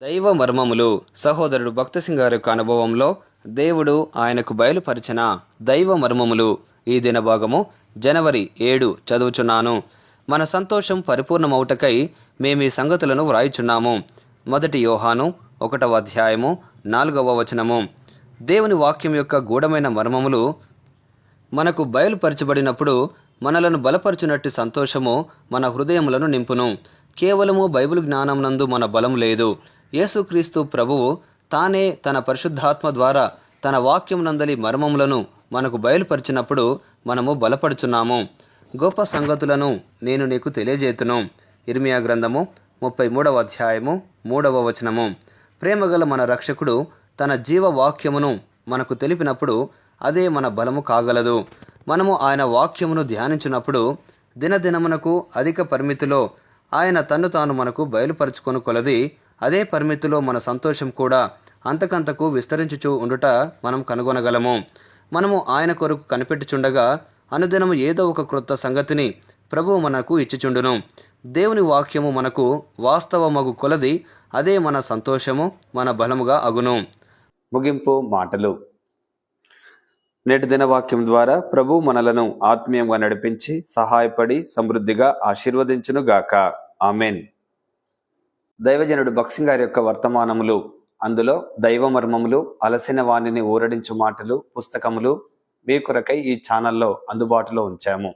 దైవ మర్మములు సహోదరుడు భక్త సింగ్ గారి యొక్క అనుభవంలో దేవుడు ఆయనకు బయలుపరిచిన దైవ మర్మములు ఈ దిన భాగము జనవరి 7 చదువుచున్నాను. మన సంతోషం పరిపూర్ణమవుటకై మేమీ సంగతులను వ్రాయుచున్నాము. 1 యోహాను 1వ అధ్యాయము 4వ వచనము. దేవుని వాక్యం యొక్క గూఢమైన మర్మములు మనకు బయలుపరచబడినప్పుడు మనలను బలపరచునట్టి సంతోషము మన హృదయములను నింపును. కేవలము బైబిల్ జ్ఞానమునందు మన బలం లేదు. యేసుక్రీస్తు ప్రభువు తానే తన పరిశుద్ధాత్మ ద్వారా తన వాక్యమునందలి మర్మములను మనకు బయలుపరిచినప్పుడు మనము బలపడుచున్నాము. గొప్ప సంగతులను నేను నీకు తెలియజేతును. ఇర్మియా గ్రంథము 33వ అధ్యాయము 3వ వచనము. ప్రేమగల మన రక్షకుడు తన జీవవాక్యమును మనకు తెలిపినప్పుడు అదే మన బలము కాగలదు. మనము ఆయన వాక్యమును ధ్యానించినప్పుడు దినదినమునకు అధిక పరిమితిలో ఆయన తన్ను తాను మనకు బయలుపరుచుకొని కొలది అదే పరిమితిలో మన సంతోషం కూడా అంతకంతకు విస్తరించుచూ ఉండుట మనం కనుగొనగలము. మనము ఆయన కొరకు కనిపెట్టుచుండగా అనుదినము ఏదో ఒక క్రొత్త సంగతిని ప్రభువు మనకు ఇచ్చిచుండును. దేవుని వాక్యము మనకు వాస్తవమగు కొలది అదే మన సంతోషము, మన బలముగా అగును. ముగింపు మాటలు. నేటి దిన వాక్యం ద్వారా ప్రభు మనలను ఆత్మీయంగా నడిపించి సహాయపడి సమృద్ధిగా ఆశీర్వదించును గాక. ఆమెన్. దైవజనుడు భక్సింగ్ గారి యొక్క వర్తమానములు, అందులో దైవ మర్మములు, అలసిన వాణిని ఊరడించు మాటలు పుస్తకములు మీ కొరకై ఈ ఛానల్లో అందుబాటులో ఉంచాము.